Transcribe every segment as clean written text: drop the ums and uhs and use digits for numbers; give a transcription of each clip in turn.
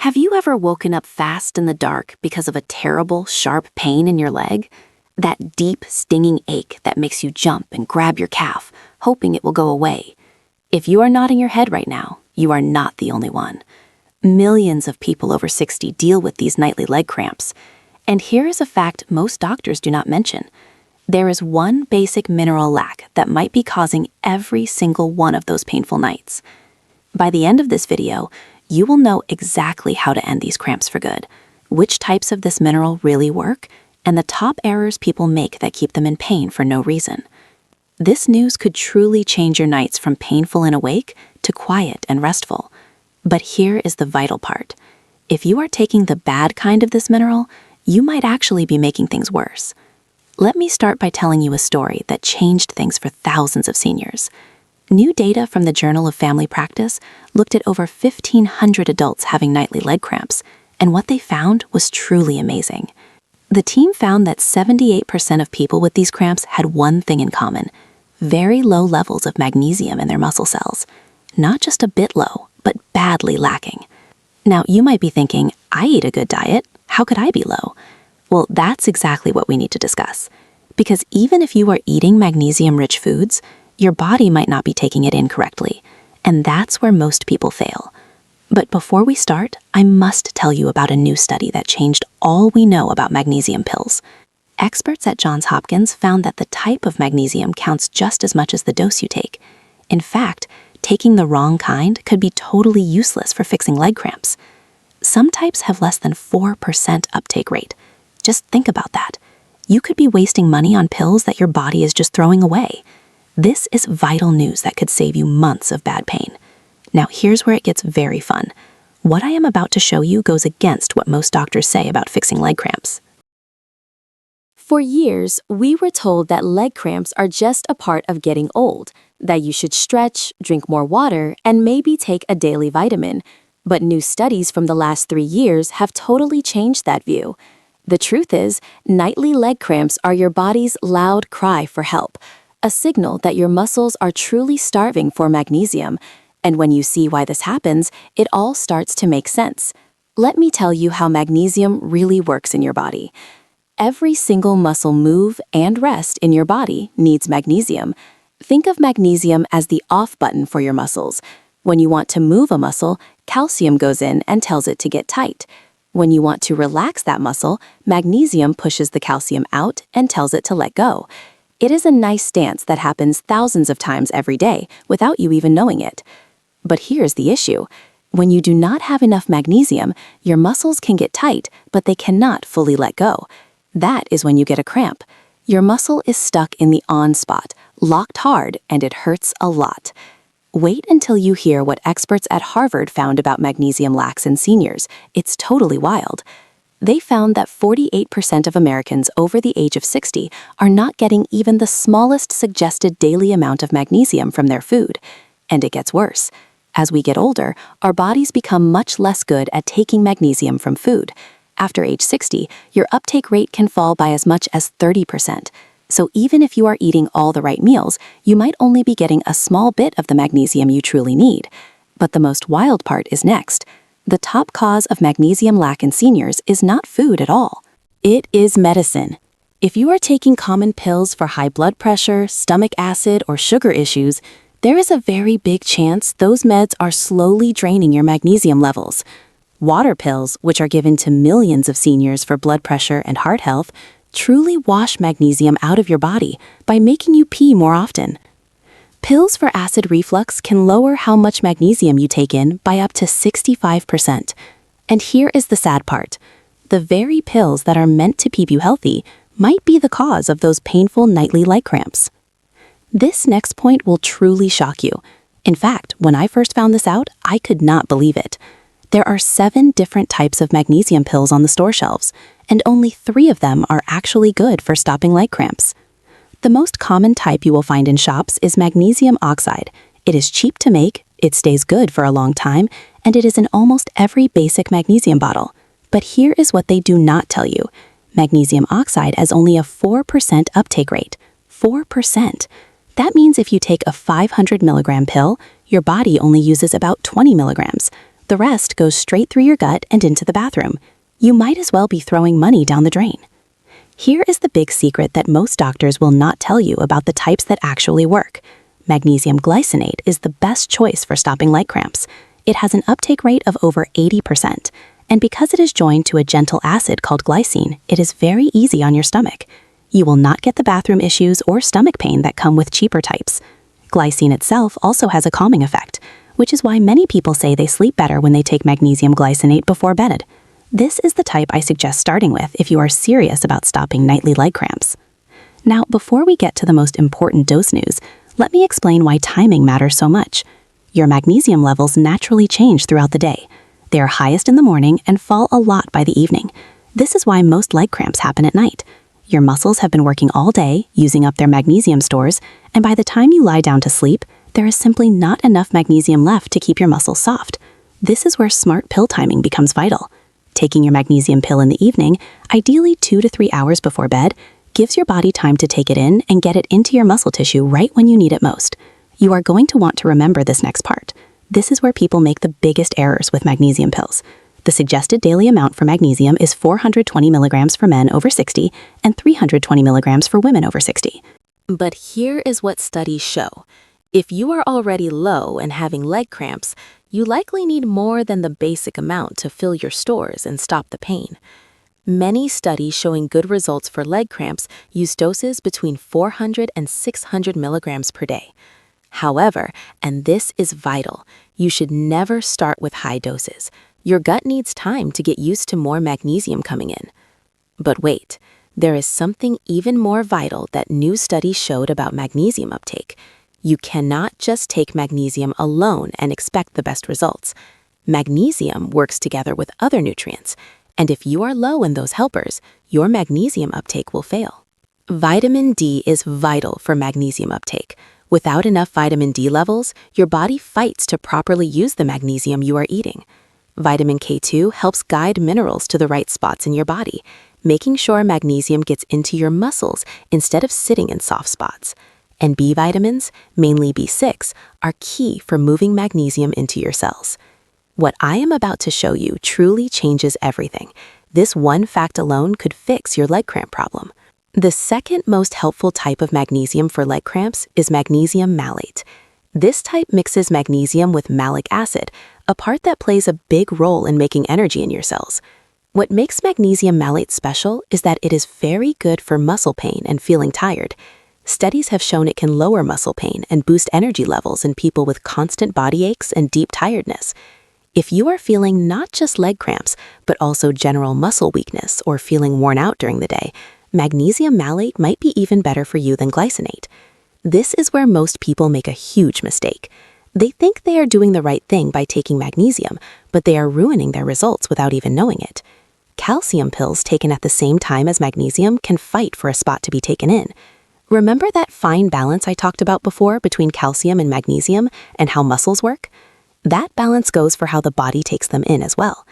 Have you ever woken up fast in the dark because of a terrible, sharp pain in your leg? That deep, stinging ache that makes you jump and grab your calf, hoping it will go away. If you are nodding your head right now, you are not the only one. Millions of people over 60 deal with these nightly leg cramps. And here is a fact most doctors do not mention. There is one basic mineral lack that might be causing every single one of those painful nights. By the end of this video, you will know exactly how to end these cramps for good, which types of this mineral really work, and the top errors people make that keep them in pain for no reason. This news could truly change your nights from painful and awake to quiet and restful. But here is the vital part. If you are taking the bad kind of this mineral, you might actually be making things worse. Let me start by telling you a story that changed things for thousands of seniors. New data from the Journal of Family Practice looked at over 1,500 adults having nightly leg cramps, and what they found was truly amazing. The team found that 78% of people with these cramps had one thing in common: very low levels of magnesium in their muscle cells. Not just a bit low, but badly lacking. Now, you might be thinking, I eat a good diet. How could I be low? Well, that's exactly what we need to discuss. Because even if you are eating magnesium-rich foods, your body might not be taking it in correctly, and that's where most people fail. But before we start, I must tell you about a new study that changed all we know about magnesium pills. Experts at Johns Hopkins found that the type of magnesium counts just as much as the dose you take. In fact, taking the wrong kind could be totally useless for fixing leg cramps. Some types have less than 4% uptake rate. Just think about that. You could be wasting money on pills that your body is just throwing away. This is vital news that could save you months of bad pain. Now here's where it gets very fun. What I am about to show you goes against what most doctors say about fixing leg cramps. For years, we were told that leg cramps are just a part of getting old, that you should stretch, drink more water, and maybe take a daily vitamin. But new studies from the last 3 years have totally changed that view. The truth is, nightly leg cramps are your body's loud cry for help, a signal that your muscles are truly starving for magnesium. And when you see why this happens, it all starts to make sense. Let me tell you how magnesium really works in your body. Every single muscle move and rest in your body needs magnesium. Think of magnesium as the off button for your muscles. When you want to move a muscle, calcium goes in and tells it to get tight. When you want to relax that muscle, magnesium pushes the calcium out and tells it to let go. It is a nice dance that happens thousands of times every day without you even knowing it. But here's the issue. When you do not have enough magnesium, your muscles can get tight, but they cannot fully let go. That is when you get a cramp. Your muscle is stuck in the on spot, locked hard, and it hurts a lot. Wait until you hear what experts at Harvard found about magnesium lacks in seniors. It's totally wild. They found that 48% of Americans over the age of 60 are not getting even the smallest suggested daily amount of magnesium from their food. And it gets worse. As we get older, our bodies become much less good at taking magnesium from food. After age 60, your uptake rate can fall by as much as 30%. So even if you are eating all the right meals, you might only be getting a small bit of the magnesium you truly need. But the most wild part is next. The top cause of magnesium lack in seniors is not food at all. It is medicine. If you are taking common pills for high blood pressure, stomach acid, or sugar issues, there is a very big chance those meds are slowly draining your magnesium levels. Water pills, which are given to millions of seniors for blood pressure and heart health, truly wash magnesium out of your body by making you pee more often. Pills for acid reflux can lower how much magnesium you take in by up to 65%. And here is the sad part. The very pills that are meant to keep you healthy might be the cause of those painful nightly leg cramps. This next point will truly shock you. In fact, when I first found this out, I could not believe it. There are 7 different types of magnesium pills on the store shelves, and only 3 of them are actually good for stopping leg cramps. The most common type you will find in shops is magnesium oxide. It is cheap to make, it stays good for a long time, and it is in almost every basic magnesium bottle. But here is what they do not tell you. Magnesium oxide has only a 4% uptake rate. 4%. That means if you take a 500 milligram pill, your body only uses about 20 milligrams. The rest goes straight through your gut and into the bathroom. You might as well be throwing money down the drain. Here is the big secret that most doctors will not tell you about the types that actually work. Magnesium glycinate is the best choice for stopping leg cramps. It has an uptake rate of over 80%, and because it is joined to a gentle acid called glycine, it is very easy on your stomach. You will not get the bathroom issues or stomach pain that come with cheaper types. Glycine itself also has a calming effect, which is why many people say they sleep better when they take magnesium glycinate before bed. This is the type I suggest starting with if you are serious about stopping nightly leg cramps. Now, before we get to the most important dose news, let me explain why timing matters so much. Your magnesium levels naturally change throughout the day. They are highest in the morning and fall a lot by the evening. This is why most leg cramps happen at night. Your muscles have been working all day, using up their magnesium stores, and by the time you lie down to sleep, there is simply not enough magnesium left to keep your muscles soft. This is where smart pill timing becomes vital. Taking your magnesium pill in the evening, ideally 2 to 3 hours before bed, gives your body time to take it in and get it into your muscle tissue right when you need it most. You are going to want to remember this next part. This is where people make the biggest errors with magnesium pills. The suggested daily amount for magnesium is 420 milligrams for men over 60 and 320 milligrams for women over 60. But here is what studies show. If you are already low and having leg cramps, you likely need more than the basic amount to fill your stores and stop the pain. Many studies showing good results for leg cramps use doses between 400 and 600 milligrams per day. However, and this is vital, you should never start with high doses. Your gut needs time to get used to more magnesium coming in. But wait, there is something even more vital that new studies showed about magnesium uptake. You cannot just take magnesium alone and expect the best results. Magnesium works together with other nutrients, and if you are low in those helpers, your magnesium uptake will fail. Vitamin D is vital for magnesium uptake. Without enough vitamin D levels, your body fights to properly use the magnesium you are eating. Vitamin K2 helps guide minerals to the right spots in your body, making sure magnesium gets into your muscles instead of sitting in soft spots. And B vitamins, mainly B6, are key for moving magnesium into your cells. What I am about to show you truly changes everything. This one fact alone could fix your leg cramp problem. The second most helpful type of magnesium for leg cramps is magnesium malate. This type mixes magnesium with malic acid, a part that plays a big role in making energy in your cells. What makes magnesium malate special is that it is very good for muscle pain and feeling tired. Studies have shown it can lower muscle pain and boost energy levels in people with constant body aches and deep tiredness. If you are feeling not just leg cramps, but also general muscle weakness or feeling worn out during the day, magnesium malate might be even better for you than glycinate. This is where most people make a huge mistake. They think they are doing the right thing by taking magnesium, but they are ruining their results without even knowing it. Calcium pills taken at the same time as magnesium can fight for a spot to be taken in. Remember that fine balance I talked about before between calcium and magnesium and how muscles work? That balance goes for how the body takes them in as well.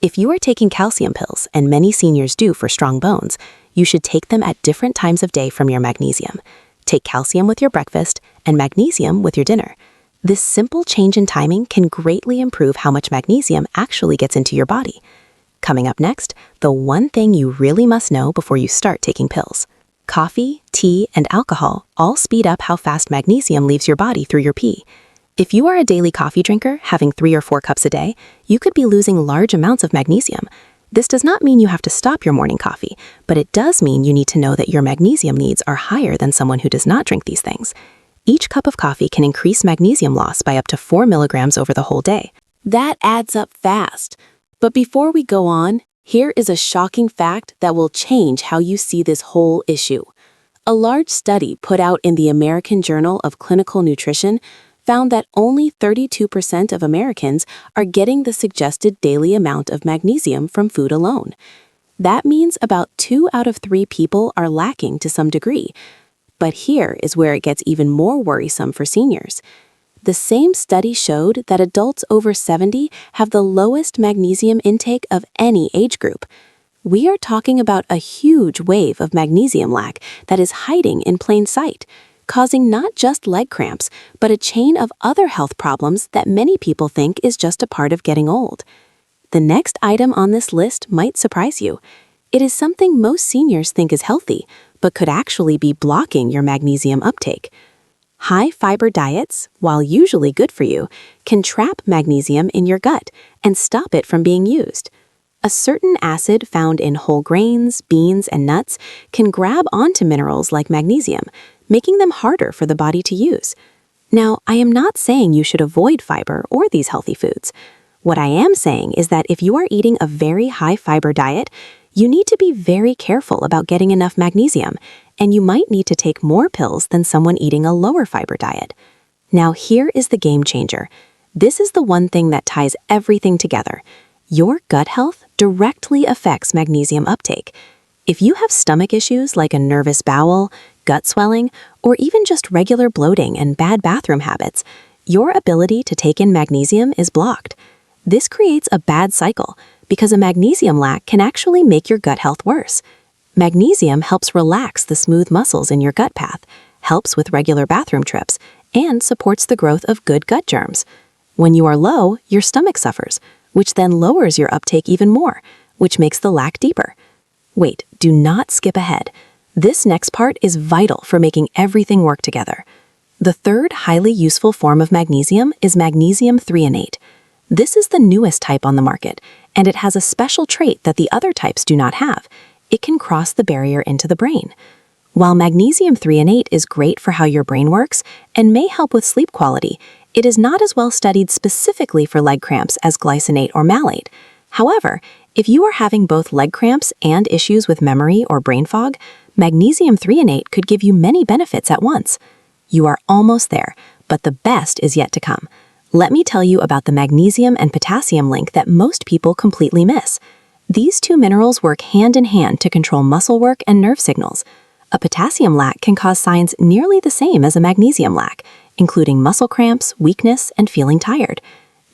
If you are taking calcium pills, and many seniors do for strong bones, you should take them at different times of day from your magnesium. Take calcium with your breakfast and magnesium with your dinner. This simple change in timing can greatly improve how much magnesium actually gets into your body. Coming up next, the one thing you really must know before you start taking pills. Coffee, tea, and alcohol all speed up how fast magnesium leaves your body through your pee. If you are a daily coffee drinker, having 3 or 4 cups a day, you could be losing large amounts of magnesium. This does not mean you have to stop your morning coffee, but it does mean you need to know that your magnesium needs are higher than someone who does not drink these things. Each cup of coffee can increase magnesium loss by up to 4 milligrams over the whole day. That adds up fast. But before we go on, here is a shocking fact that will change how you see this whole issue. A large study put out in the American Journal of Clinical Nutrition found that only 32% of Americans are getting the suggested daily amount of magnesium from food alone. That means about 2 out of 3 people are lacking to some degree. But here is where it gets even more worrisome for seniors. The same study showed that adults over 70 have the lowest magnesium intake of any age group. We are talking about a huge wave of magnesium lack that is hiding in plain sight, causing not just leg cramps, but a chain of other health problems that many people think is just a part of getting old. The next item on this list might surprise you. It is something most seniors think is healthy, but could actually be blocking your magnesium uptake. High-fiber diets, while usually good for you, can trap magnesium in your gut and stop it from being used. A certain acid found in whole grains, beans, and nuts can grab onto minerals like magnesium, making them harder for the body to use. Now, I am not saying you should avoid fiber or these healthy foods. What I am saying is that if you are eating a very high-fiber diet, you need to be very careful about getting enough magnesium, and you might need to take more pills than someone eating a lower-fiber diet. Now, here is the game changer. This is the one thing that ties everything together. Your gut health directly affects magnesium uptake. If you have stomach issues like a nervous bowel, gut swelling, or even just regular bloating and bad bathroom habits, your ability to take in magnesium is blocked. This creates a bad cycle because a magnesium lack can actually make your gut health worse. Magnesium helps relax the smooth muscles in your gut path, helps with regular bathroom trips, and supports the growth of good gut germs. When you are low, your stomach suffers, which then lowers your uptake even more, which makes the lack deeper. Wait, do not skip ahead. This next part is vital for making everything work together. The third highly useful form of magnesium is magnesium threonate. This is the newest type on the market, and it has a special trait that the other types do not have. It can cross the barrier into the brain. While magnesium threonate is great for how your brain works and may help with sleep quality, it is not as well studied specifically for leg cramps as glycinate or malate. However, if you are having both leg cramps and issues with memory or brain fog, magnesium threonate could give you many benefits at once. You are almost there, but the best is yet to come. Let me tell you about the magnesium and potassium link that most people completely miss. These two minerals work hand in hand to control muscle work and nerve signals. A potassium lack can cause signs nearly the same as a magnesium lack, including muscle cramps, weakness, and feeling tired.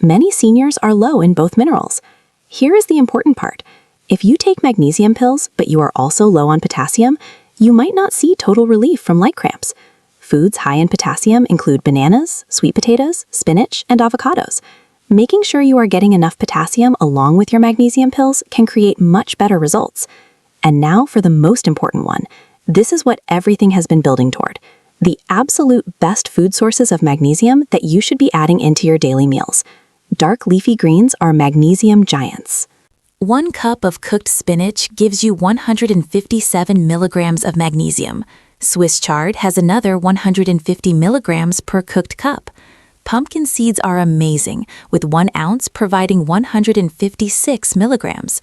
Many seniors are low in both minerals. Here is the important part. If you take magnesium pills, but you are also low on potassium, you might not see total relief from leg cramps. Foods high in potassium include bananas, sweet potatoes, spinach, and avocados. Making sure you are getting enough potassium along with your magnesium pills can create much better results. And now for the most important one. This is what everything has been building toward. The absolute best food sources of magnesium that you should be adding into your daily meals. Dark leafy greens are magnesium giants. 1 cup of cooked spinach gives you 157 milligrams of magnesium. Swiss chard has another 150 milligrams per cooked cup. Pumpkin seeds are amazing, with 1 ounce providing 156 milligrams.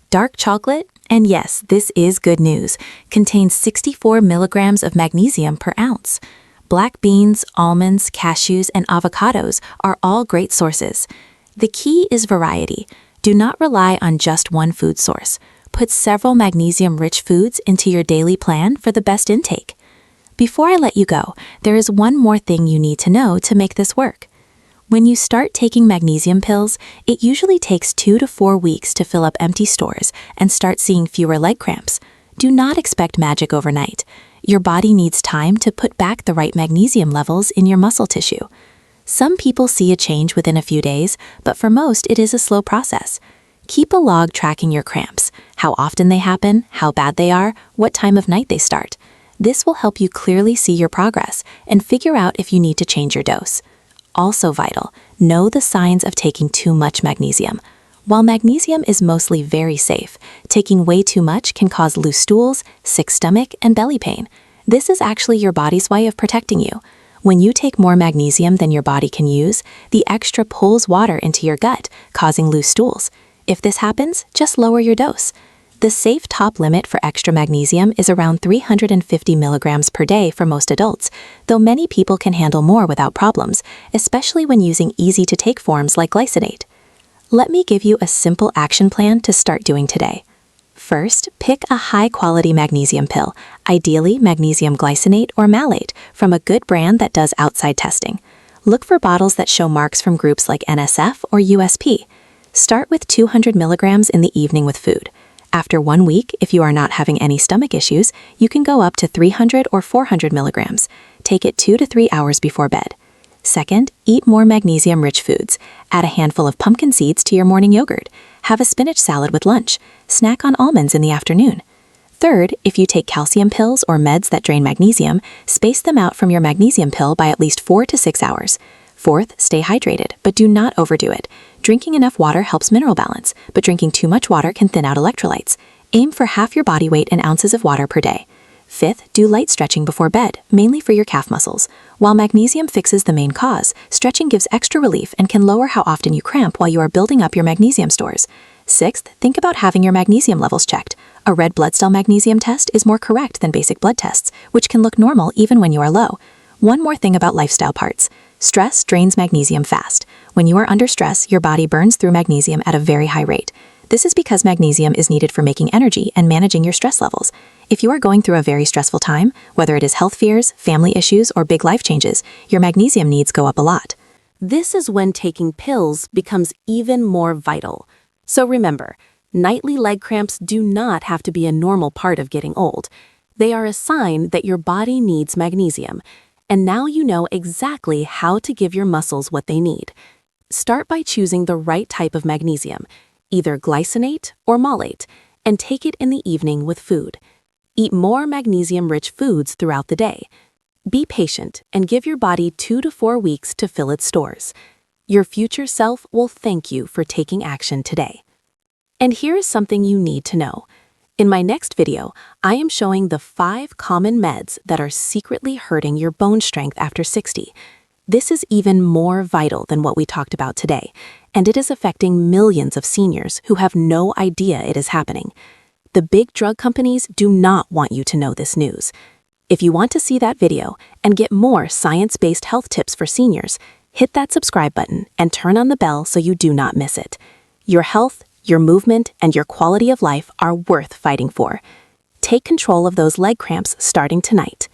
Dark chocolate, and yes, this is good news, contains 64 milligrams of magnesium per ounce. Black beans, almonds, cashews, and avocados are all great sources. The key is variety. Do not rely on just one food source. Put several magnesium-rich foods into your daily plan for the best intake. Before I let you go, there is one more thing you need to know to make this work. When you start taking magnesium pills, it usually takes 2 to 4 weeks to fill up empty stores and start seeing fewer leg cramps. Do not expect magic overnight. Your body needs time to put back the right magnesium levels in your muscle tissue. Some people see a change within a few days, but for most it is a slow process. Keep a log tracking your cramps, how often they happen, how bad they are, what time of night they start. This will help you clearly see your progress and figure out if you need to change your dose. Also vital, know the signs of taking too much magnesium. While magnesium is mostly very safe, taking way too much can cause loose stools, sick stomach, and belly pain. This is actually your body's way of protecting you. When you take more magnesium than your body can use, the extra pulls water into your gut, causing loose stools. If this happens, just lower your dose. The safe top limit for extra magnesium is around 350 milligrams per day for most adults, though many people can handle more without problems, especially when using easy-to-take forms like glycinate. Let me give you a simple action plan to start doing today. First, pick a high-quality magnesium pill, ideally magnesium glycinate or malate, from a good brand that does outside testing. Look for bottles that show marks from groups like NSF or USP. Start with 200 milligrams in the evening with food. After 1 week, if you are not having any stomach issues, you can go up to 300 or 400 milligrams. Take it 2 to 3 hours before bed. Second, eat more magnesium-rich foods. Add a handful of pumpkin seeds to your morning yogurt. Have a spinach salad with lunch. Snack on almonds in the afternoon. Third, if you take calcium pills or meds that drain magnesium, space them out from your magnesium pill by at least 4 to 6 hours. Fourth, stay hydrated, but do not overdo it. Drinking enough water helps mineral balance, but drinking too much water can thin out electrolytes. Aim for half your body weight in ounces of water per day. Fifth, do light stretching before bed, mainly for your calf muscles. While magnesium fixes the main cause, stretching gives extra relief and can lower how often you cramp while you are building up your magnesium stores. Sixth, think about having your magnesium levels checked. A red blood cell magnesium test is more correct than basic blood tests, which can look normal even when you are low. One more thing about lifestyle parts. Stress drains magnesium fast. When you are under stress, your body burns through magnesium at a very high rate. This is because magnesium is needed for making energy and managing your stress levels. If you are going through a very stressful time, whether it is health fears, family issues, or big life changes, your magnesium needs go up a lot. This is when taking pills becomes even more vital. So remember, nightly leg cramps do not have to be a normal part of getting old. They are a sign that your body needs magnesium, and now you know exactly how to give your muscles what they need. Start by choosing the right type of magnesium, either glycinate or malate, and take it in the evening with food. Eat more magnesium-rich foods throughout the day. Be patient and give your body 2 to 4 weeks to fill its stores. Your future self will thank you for taking action today. And here is something you need to know. In my next video, I am showing the 5 common meds that are secretly hurting your bone strength after 60. This is even more vital than what we talked about today, and it is affecting millions of seniors who have no idea it is happening. The big drug companies do not want you to know this news. If you want to see that video and get more science-based health tips for seniors, hit that subscribe button and turn on the bell so you do not miss it. Your health, your movement, and your quality of life are worth fighting for. Take control of those leg cramps starting tonight.